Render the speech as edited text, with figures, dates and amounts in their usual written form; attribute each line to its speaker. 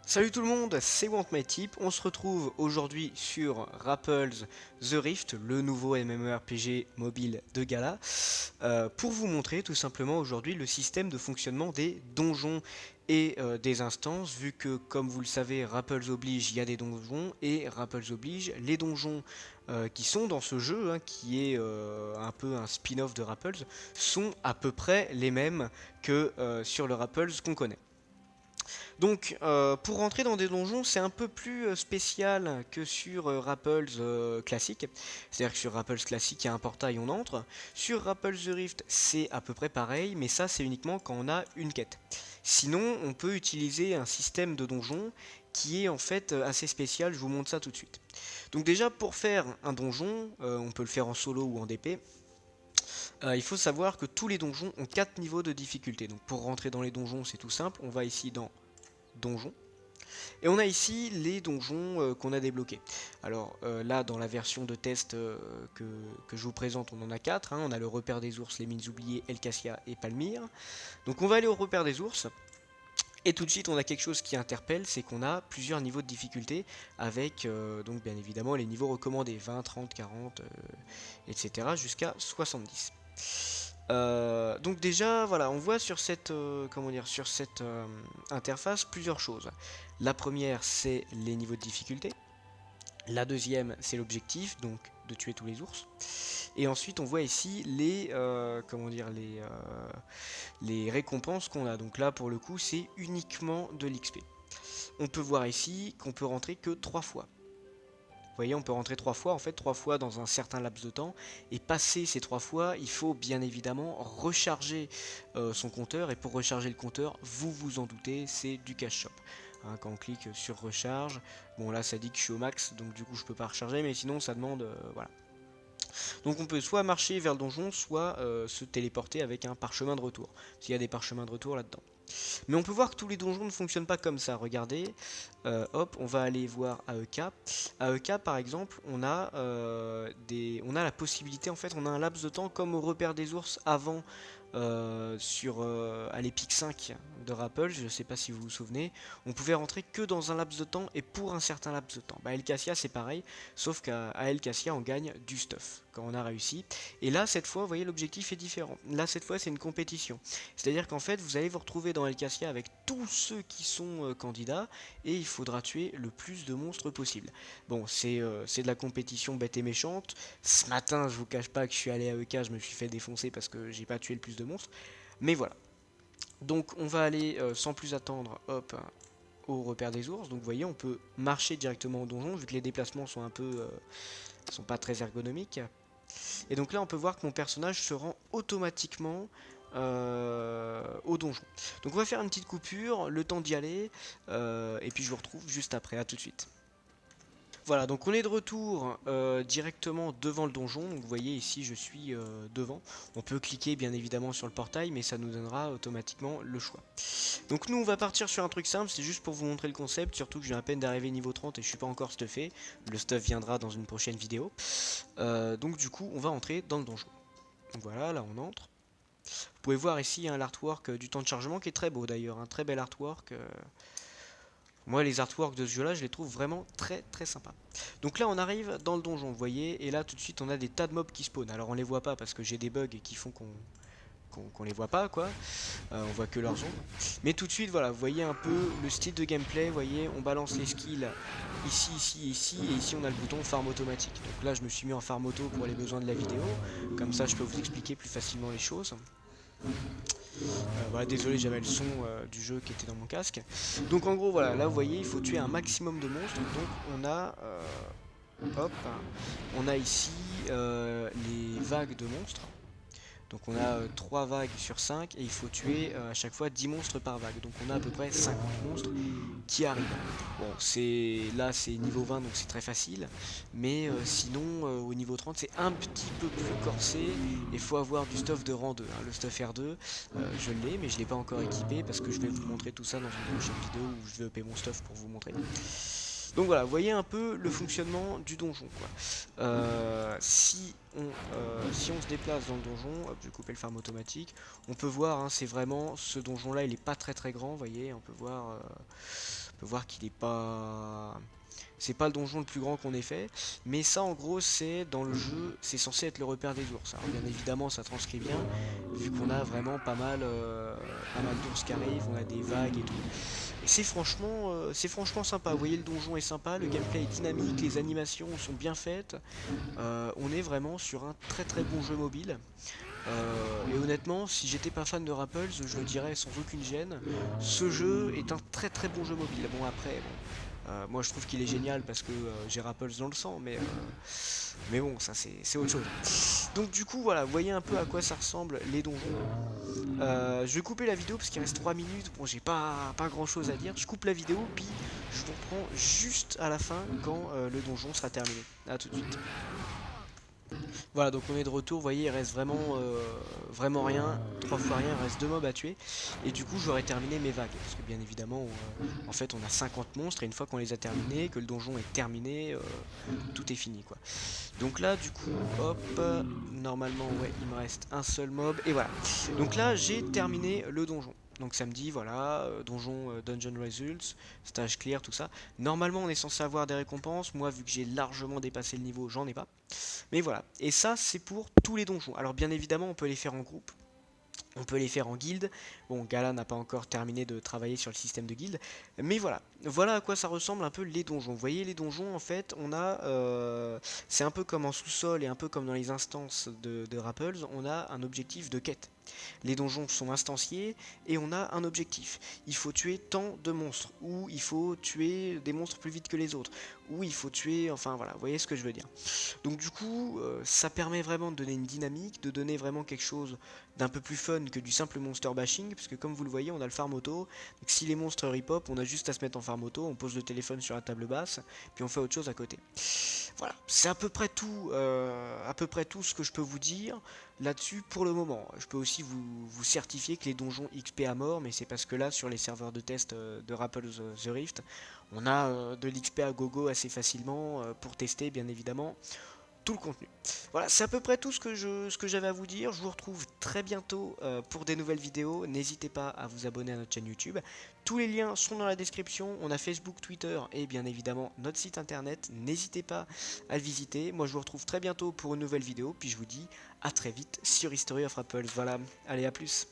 Speaker 1: Salut tout le monde, c'est WantMyTip. On se retrouve aujourd'hui sur Rapples The Rift, le nouveau MMORPG mobile de Gala, pour vous montrer tout simplement aujourd'hui le système de fonctionnement des donjons et des instances, vu que comme vous le savez, Rapples oblige, il y a des donjons, et Rapples oblige, les donjons qui sont dans ce jeu, hein, qui est un peu un spin-off de Rapples, sont à peu près les mêmes que sur le Rapples qu'on connaît. Donc, pour rentrer dans des donjons, c'est un peu plus spécial que sur Rapples classique. C'est-à-dire que sur Rapples classique, il y a un portail, on entre. Sur Rapples The Rift, c'est à peu près pareil, mais ça, c'est uniquement quand on a une quête. Sinon, on peut utiliser un système de donjon qui est en fait assez spécial. Je vous montre ça tout de suite. Donc déjà, pour faire un donjon, on peut le faire en solo ou en DP. Il faut savoir que tous les donjons ont 4 niveaux de difficulté. Donc pour rentrer dans les donjons, c'est tout simple. On va ici dans donjons. Et on a ici les donjons qu'on a débloqués. Alors là, dans la version de test que je vous présente, on en a 4. Hein. On a le repère des ours, les mines oubliées, El Cassia et Palmyre. Donc on va aller au repère des ours. Et tout de suite, on a quelque chose qui interpelle, c'est qu'on a plusieurs niveaux de difficulté avec, donc bien évidemment, les niveaux recommandés, 20, 30, 40, etc. jusqu'à 70. Donc déjà, voilà, on voit sur cette, comment dire, sur cette interface plusieurs choses. La première, c'est les niveaux de difficulté. La deuxième, c'est l'objectif, donc de tuer tous les ours. Et ensuite, on voit ici les, comment dire, les récompenses qu'on a. Donc là, pour le coup, c'est uniquement de l'XP. On peut voir ici qu'on peut rentrer que 3 fois. Vous voyez, on peut rentrer 3 fois, en fait 3 fois dans un certain laps de temps, et passer ces 3 fois, il faut bien évidemment recharger son compteur, et pour recharger le compteur, vous vous en doutez, c'est du cash shop. Hein, quand on clique sur recharge, bon là ça dit que je suis au max, donc du coup je peux pas recharger, mais sinon ça demande, voilà. Donc on peut soit marcher vers le donjon, soit se téléporter avec un parchemin de retour, s'il y a des parchemins de retour là-dedans. Mais on peut voir que tous les donjons ne fonctionnent pas comme ça. Regardez, hop, on va aller voir AEK. AEK, par exemple, on a la possibilité, en fait, on a un laps de temps comme au repère des ours avant à l'Epic 5 de Rappel, je ne sais pas si vous vous souvenez, on pouvait rentrer que dans un laps de temps et pour un certain laps de temps. Bah, El Cassia c'est pareil, sauf qu'à El Cassia on gagne du stuff quand on a réussi. Et là cette fois, vous voyez, l'objectif est différent. Là cette fois c'est une compétition. C'est-à-dire qu'en fait vous allez vous retrouver dans El Cassia avec tous ceux qui sont candidats et il faudra tuer le plus de monstres possible. Bon, c'est de la compétition bête et méchante. Ce matin, je vous cache pas que je suis allé à EK, je me suis fait défoncer parce que j'ai pas tué le plus de monstres. Mais voilà. Donc on va aller sans plus attendre, hop, au repère des ours. Donc vous voyez, on peut marcher directement au donjon vu que les déplacements sont un peu, sont pas très ergonomiques. Et donc là, on peut voir que mon personnage se rend automatiquement au donjon. Donc on va faire une petite coupure, le temps d'y aller, et puis je vous retrouve juste après. À tout de suite. Voilà, donc on est de retour directement devant le donjon. Donc vous voyez ici je suis devant. On peut cliquer bien évidemment sur le portail, mais ça nous donnera automatiquement le choix. Donc nous on va partir sur un truc simple, c'est juste pour vous montrer le concept, surtout que j'ai à peine d'arriver niveau 30 et je suis pas encore stuffé. Le stuff viendra dans une prochaine vidéo. Donc du coup on va entrer dans le donjon. Donc voilà, là on entre. Vous pouvez voir ici hein, l'artwork du temps de chargement qui est très beau d'ailleurs, un très bel artwork. Moi, les artworks de ce jeu-là, je les trouve vraiment très très sympas. Donc là, on arrive dans le donjon, vous voyez, et là, tout de suite, on a des tas de mobs qui spawnent. Alors, on les voit pas parce que j'ai des bugs qui font qu'on les voit pas, quoi. On voit que leurs ombres. Mais tout de suite, voilà, vous voyez un peu le style de gameplay, vous voyez, on balance les skills ici, ici, ici, et ici, on a le bouton farm automatique. Donc là, je me suis mis en farm auto pour les besoins de la vidéo. Comme ça, je peux vous expliquer plus facilement les choses. Voilà, désolé, j'avais le son du jeu qui était dans mon casque. Donc en gros, voilà, là vous voyez, il faut tuer un maximum de monstres. Donc on a, hop, on a ici les vagues de monstres. Donc on a 3 vagues sur 5 et il faut tuer à chaque fois 10 monstres par vague. Donc on a à peu près 50 monstres qui arrivent. Bon, là c'est niveau 20 donc c'est très facile. Mais sinon au niveau 30 c'est un petit peu plus corsé. Il faut avoir du stuff de rang 2. Hein. Le stuff R2, je l'ai mais je ne l'ai pas encore équipé parce que je vais vous montrer tout ça dans une prochaine vidéo où je vais upper mon stuff pour vous montrer. Donc voilà, vous voyez un peu le fonctionnement du donjon, quoi. Si on se déplace dans le donjon, hop, je vais couper le farm automatique, on peut voir, hein, c'est vraiment, ce donjon là il est pas très très grand, vous voyez, on peut voir, On peut voir qu'il est pas... C'est pas le donjon le plus grand qu'on ait fait, mais ça en gros c'est dans le jeu, c'est censé être le repère des ours. Alors bien évidemment ça transcrit bien, vu qu'on a vraiment pas mal d'ours qui arrivent, on a des vagues et tout. Et c'est franchement sympa. Vous voyez, le donjon est sympa, le gameplay est dynamique, les animations sont bien faites. On est vraiment sur un très très bon jeu mobile. Et honnêtement, si j'étais pas fan de Rapples, je le dirais sans aucune gêne. Ce jeu est un très très bon jeu mobile. Bon après, bon, moi je trouve qu'il est génial parce que j'ai Rapples dans le sang, mais bon, ça c'est autre chose. Donc du coup, voilà, vous voyez un peu à quoi ça ressemble les donjons. Je vais couper la vidéo parce qu'il reste 3 minutes. Bon, j'ai pas grand chose à dire. Je coupe la vidéo, puis je vous reprends juste à la fin quand le donjon sera terminé. A tout de suite. Voilà, donc on est de retour, vous voyez, il reste vraiment rien, 3 fois rien, il reste 2 mobs à tuer. Et du coup, j'aurais terminé mes vagues. Parce que bien évidemment, en fait, on a 50 monstres, et une fois qu'on les a terminés, que le donjon est terminé, tout est fini, quoi. Donc là, du coup, hop, normalement, ouais, il me reste un seul mob, et voilà. Donc là, j'ai terminé le donjon. Donc ça me dit, voilà, donjon, dungeon results, stage clear, tout ça. Normalement, on est censé avoir des récompenses. Moi, vu que j'ai largement dépassé le niveau, j'en ai pas. Mais voilà, et ça c'est pour tous les donjons. Alors bien évidemment on peut les faire en groupe, on peut les faire en guilde. Bon, Gala n'a pas encore terminé de travailler sur le système de guilde, mais voilà. Voilà à quoi ça ressemble un peu les donjons. Vous voyez, les donjons, en fait, on a... c'est un peu comme en sous-sol et un peu comme dans les instances de Rapples, on a un objectif de quête. Les donjons sont instanciés et on a un objectif. Il faut tuer tant de monstres, ou il faut tuer des monstres plus vite que les autres, ou il faut tuer... Enfin voilà, vous voyez ce que je veux dire. Donc du coup, ça permet vraiment de donner une dynamique, de donner vraiment quelque chose d'un peu plus fun que du simple monster bashing, parce que comme vous le voyez, on a le farm auto. Donc si les monstres rip-hop, on a juste à se mettre en farm auto, on pose le téléphone sur la table basse, puis on fait autre chose à côté. Voilà, c'est à peu près tout ce que je peux vous dire là-dessus pour le moment. Je peux aussi vous certifier que les donjons XP à mort, mais c'est parce que là, sur les serveurs de test de Rapples The Rift, on a de l'XP à gogo assez facilement pour tester, bien évidemment, tout le contenu. Voilà, c'est à peu près tout ce que j'avais à vous dire. Je vous retrouve très bientôt pour des nouvelles vidéos. N'hésitez pas à vous abonner à notre chaîne YouTube. Tous les liens sont dans la description. On a Facebook, Twitter et bien évidemment notre site internet. N'hésitez pas à le visiter. Moi, je vous retrouve très bientôt pour une nouvelle vidéo. Puis je vous dis à très vite sur History of Rapples. Voilà, allez, à plus.